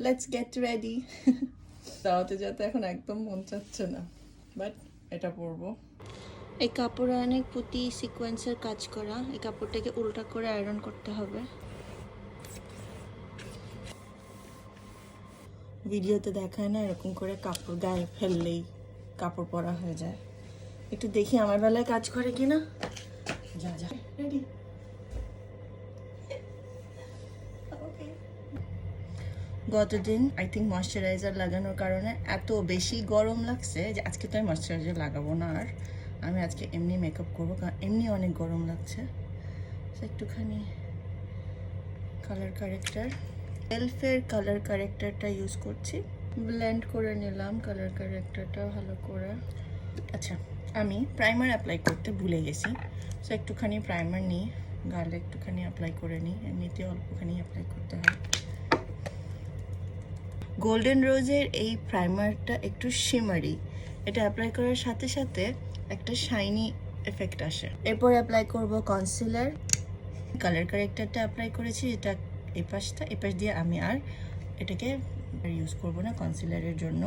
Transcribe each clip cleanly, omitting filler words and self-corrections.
Let's get ready. দাওয়াতে যেতে এখন একদম মন চাচ্ছে না, বাট এটা পরবো। এই কাপড়ে অনেক পুঁতি সিকোয়েন্সের কাজ করা। এই কাপড়টাকে উল্টা করে আয়রন করতে হবে। ভিডিওতে দেখায় না এরকম করে কাপড় গায়ে ফেললেই কাপড় পরা হয়ে যায়। একটু দেখি আমার বেলায় কাজ করে কিনা। যা যা রেডি। গতদিন আই থিঙ্ক ময়শ্চারাইজার লাগানোর কারণে এত বেশি গরম লাগছে যে আজকে তো আমি ময়শ্চারাইজার লাগাবো না, আর আমি আজকে এমনি মেকআপ করবো, কারণ এমনি অনেক গরম লাগছে। একটুখানি কালার কারেক্টার, এলফের কালার কারেক্টারটা ইউজ করছি। ব্লেন্ড করে নিলাম কালার কারেক্টারটা ভালো করে। আচ্ছা, আমি প্রাইমার অ্যাপ্লাই করতে ভুলে গেছি, সো একটুখানি প্রাইমার নিই, গালে একটুখানি অ্যাপ্লাই করে নিই। এমনিতে অল্পখানি অ্যাপ্লাই করতে হয়। গোল্ডেন রোজের এই প্রাইমারটা একটু শিমারি, এটা অ্যাপ্লাই করার সাথে সাথে একটা শাইনি এফেক্ট আসে। এরপর অ্যাপ্লাই করব কনসিলার। কালার কারেক্টারটা অ্যাপ্লাই করেছি, এটা এই পাশ দিয়ে আমি আর এটাকে ইউজ করব না কনসিলারের জন্য,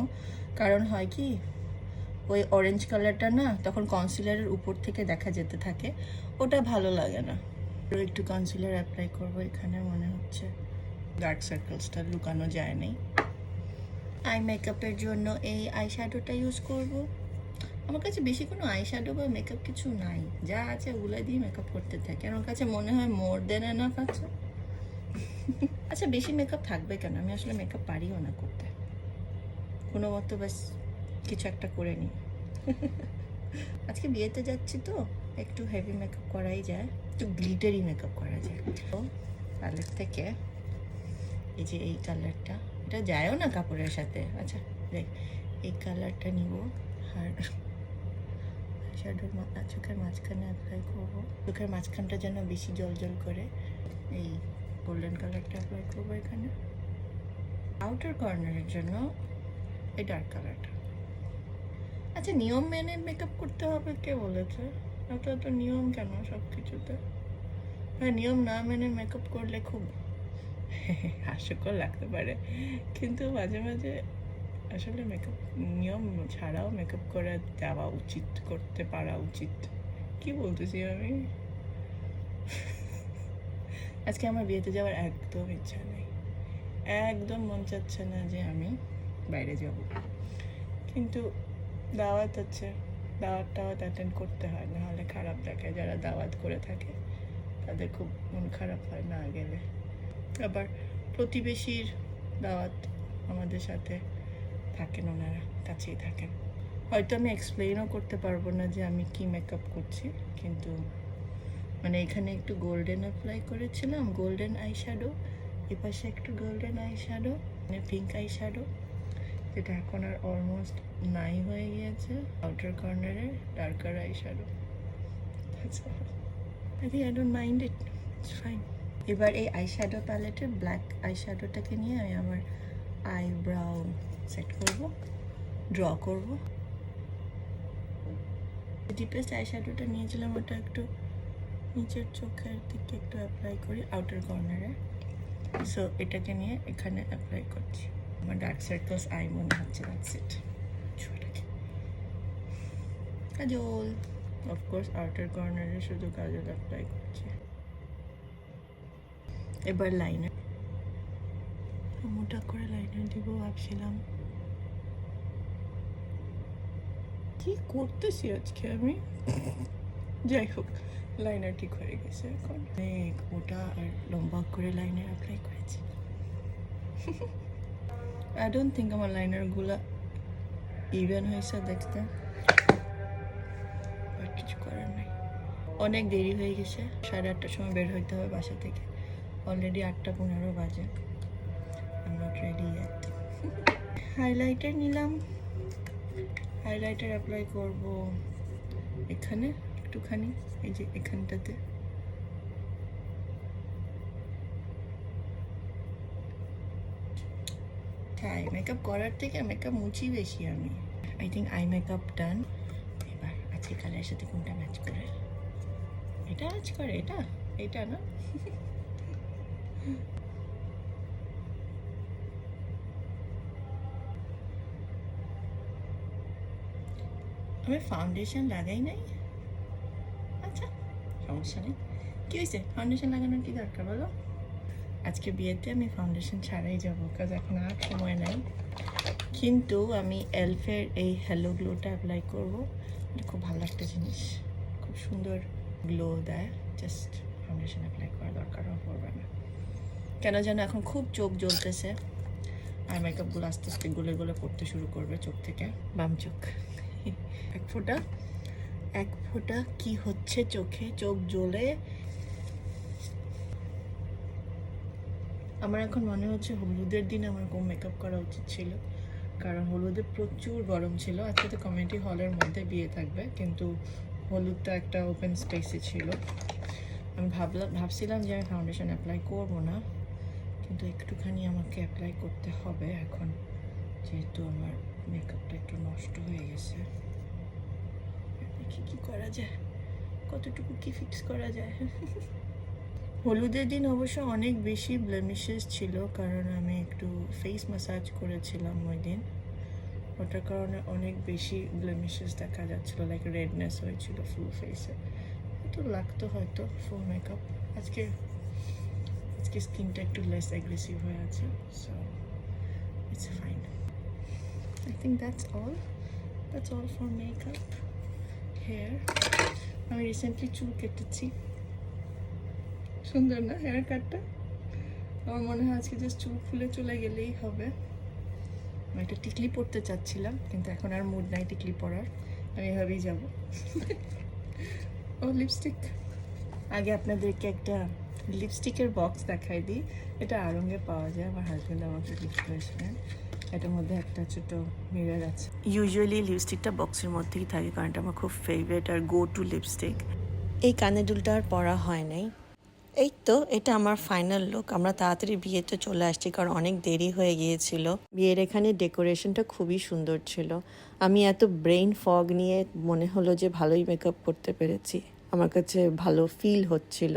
কারণ হয় কি ওই অরেঞ্জ কালারটা না তখন কনসিলারের উপর থেকে দেখা যেতে থাকে, ওটা ভালো লাগে না। একটু কনসিলার অ্যাপ্লাই করব এখানে, মনে হচ্ছে ডার্ক সার্কেলসটা লুকানো যায় নাই। আই মেকআপের জন্য এই আই শ্যাডোটা ইউজ করব। আমার কাছে বেশি কোনো আই শ্যাডো বা মেকআপ কিছু নাই, যা আছে ওগুলো দিয়ে মেকআপ করতে থাকি। আমার কাছে মনে হয় মোর দেন এনাফ আছে। আচ্ছা, বেশি মেকআপ থাকবে কেন? আমি আসলে মেকআপ পারিও না করতে, কোনো মতো বাস কিছু একটা করে নিই। আজকে বিয়েতে যাচ্ছি তো একটু হেভি মেকআপ করাই যায়, একটু গ্লিটারি মেকআপ করা যায়। তো প্যালেট থেকে এই যে এই কালারটা, এটা যায়ও না কাপড়ের সাথে। আচ্ছা দেখ, এই কালারটা নিব আর শ্যাডোর চোখের মাঝখানে অ্যাপ্লাই করবো। চোখের মাঝখানটা যেন বেশি জল জল করে, এই গোল্ডেন কালারটা অ্যাপ্লাই করবো এখানে। আউটার কর্নারের জন্য এই ডার্ক কালারটা। আচ্ছা, নিয়ম মেনে মেকআপ করতে হবে কে বলেছে? এত নিয়ম কেন সব কিছুতে? হ্যাঁ, নিয়ম না মেনে মেকআপ করলে খুব হাস্যকর লাগতে পারে, কিন্তু মাঝে মাঝে আসলে মেকআপ নিয়ম ছাড়াও মেকআপ করে দেওয়া উচিত, করতে পারা উচিত। কি বলতেছি আমি? আজকে আমার বিয়েতে যাওয়ার একদম ইচ্ছা নেই, একদম মন চাচ্ছে না যে আমি বাইরে যাব, কিন্তু দাওয়াত আছে, দাওয়াত অ্যাটেন্ড করতে হয়, না হলে খারাপ দেখায়। যারা দাওয়াত করে থাকে তাদের খুব মন খারাপ হয় না গেলে। আবার প্রতিবেশীর দাওয়াত আমাদের সাথে থাকেন, ওনারা কাছেই থাকেন। হয়তো আমি এক্সপ্লেনও করতে পারবো না যে আমি কি মেকআপ করছি, কিন্তু মানে এখানে একটু গোল্ডেন অ্যাপ্লাই করেছিলাম, গোল্ডেন আই শ্যাডো, এপাশে একটু গোল্ডেন আই শ্যাডো, মানে পিঙ্ক আই শ্যাডো, যেটা এখন আর অলমোস্ট নাই হয়ে গিয়েছে। আউটার কর্নারে darker eye shadow. I think I don't mind it, it's fine. এবার এই আই শ্যাডো প্যালেটের ব্ল্যাক আই শ্যাডোটাকে নিয়ে আমি আমার আইব্রাউ সেট করব, ড্র করব। ডিপেস্ট আই শ্যাডোটা নিয়েছিলাম, ওটা একটু নিচের চোখের দিকে একটু অ্যাপ্লাই করি আউটার কর্নারে। সো এটাকে নিয়ে এখানে অ্যাপ্লাই করছি। আমার ডার্ক সার্কেলস আই মনে হচ্ছে, that's it. Kajal, of course outer কর্নারে শুধু কাজল অ্যাপ্লাই করছি। এবার লাইনার, মোটা করে লাইনার দিব ভাবছিলাম। কি করতেছি আজকে আমি? যাই হোক, লাইনার ঠিক হয়ে গেছে এখন। অনেক মোটা আর লম্বা করে লাইনার অ্যাপ্লাই করেছি। আই ডোন্ট থিঙ্ক আমার লাইনারগুলো ইভেন হয়েছে দেখতে, আর কিছু করার নাই। অনেক দেরি হয়ে গেছে, 8:30টার সময় বের হইতে হবে বাসা থেকে, অলরেডি 8:15 বাজে। I am not ready yet. Highlighter নিলাম, হাইলাইটার অ্যাপ্লাই করব এখানে একটুখানি, এই যে এখানটাতে। হ্যাঁ, মেকআপ করার থেকে মেকআপ মুছি বেশি আমি। আই থিঙ্ক আই মেকআপ ডান। এবার আজকে কালারের সাথে কোনটা ম্যাচ করে? এটা ম্যাচ করে, এটা এটা না। আমি ফাউন্ডেশন লাগাই নাই। আচ্ছা, সমস্যা নেই। কী হয়েছে, ফাউন্ডেশন লাগানোর কি দরকার বলো? আজকে বিয়েতে আমি ফাউন্ডেশন ছাড়াই যাবো, কাজ এখন আর সময় নাই। কিন্তু আমি এলফের এই হ্যালো গ্লোটা অ্যাপ্লাই করবো। এটা খুব ভালো একটা জিনিস, খুব সুন্দর গ্লো দেয়। জাস্ট ফাউন্ডেশন অ্যাপ্লাই করার দরকারও পড়বে না। কেন যেন এখন খুব চোখ জ্বলতেছে, আর মেকআপগুলো আস্তে আস্তে গলে গলে পড়তে শুরু করবে চোখ থেকে। বাম চোখ এক ফোঁটা কি হচ্ছে চোখে, চোখ জ্বলে। আমার এখন মনে হচ্ছে হলুদের দিন আমার কম মেকআপ করা উচিত ছিল, কারণ হলুদে প্রচুর গরম ছিল। আজকে তো কমিউনিটি হলের মধ্যে বিয়ে থাকবে, কিন্তু হলুদটা একটা ওপেন স্পেসে ছিল। আমি ভাবছিলাম যে আমি ফাউন্ডেশন অ্যাপ্লাই করবো না, কিন্তু একটুখানি আমাকে অ্যাপ্লাই করতে হবে এখন, যেহেতু আমার মেকআপটা একটু নষ্ট হয়ে গেছে। দেখি কী করা যায়, কতটুকু কি ফিক্স করা যায়। হলুদের দিন অবশ্য অনেক বেশি ব্লেমিশেস ছিল, কারণ আমি একটু ফেস ম্যাসাজ করেছিলাম ওই দিন। ওটার কারণে অনেক বেশি ব্লেমিশেস দেখা যাচ্ছিলো, লাইক রেডনেস হয়েছিল ফুল ফেসে। তো লাগতো হয়তো ফুল মেকআপ। আজকে স্কিনটা একটু লেস অ্যাগ্রেসিভ হয়ে আছে, so it's fine. I think that's all for makeup. Hair, আমি রিসেন্টলি চুল কেটেছি। সুন্দর না হেয়ার কাটটা? আমার মনে হয় আজকে জাস্ট চুল খুলে চলে গেলেই হবে। আমি একটা টিকলি পরতে চাচ্ছিলাম, কিন্তু এখন আর মুড নাই টিকলি পরার, আমি এভাবেই যাবো। ও লিপস্টিক, আগে আপনাদেরকে একটা লিপস্টিকের বক্স দেখাই দিই। এটা আড়ঙ্গে পাওয়া যায়, আমার হাজব্যান্ড আমাকে গিফট করেছিলেন। এটার মধ্যে একটা ছোটো মিরর আছে। ইউজুয়ালি লিপস্টিকটা বক্সের মধ্যেই থাকে, কারণ এটা আমার খুব ফেভারিট আর গো টু লিপস্টিক। এই কানের দুলটা আর পরা হয় নাই। এই তো এটা আমার ফাইনাল লুক। আমরা তাড়াতাড়ি বিয়েতে চলে আসছি, কারণ অনেক দেরি হয়ে গিয়েছিল। বিয়ের এখানে ডেকোরেশনটা খুবই সুন্দর ছিল। আমি এত ব্রেইন ফগ নিয়ে মনে হলো যে ভালোই মেকআপ করতে পেরেছি, আমার কাছে ভালো ফিল হচ্ছিল।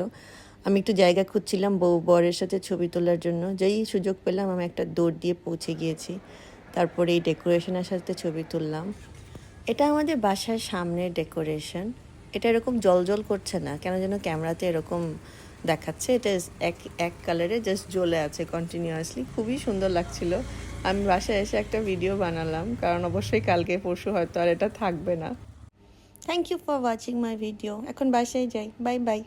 আমি একটু জায়গা খুঁজছিলাম বউ বরের সাথে ছবি তোলার জন্য, যেই সুযোগ পেলাম আমি একটা দৌড় দিয়ে পৌঁছে গিয়েছি। তারপরে এই ডেকোরেশনের সাথে ছবি তুললাম। এটা আমাদের বাসার সামনের ডেকোরেশন। এটা এরকম জল করছে না, কেন যেন ক্যামেরাতে এরকম দেখাচ্ছে। এটা এক কালারে জাস্ট জ্বলে আছে কন্টিনিউয়াসলি, খুবই সুন্দর লাগছিল। আমি বাসায় এসে একটা ভিডিও বানালাম, কারণ অবশ্যই কালকে পরশু হয়তো আর এটা থাকবে না। Thank you for watching my video. এখন বাসায় যাই, বাই বাই।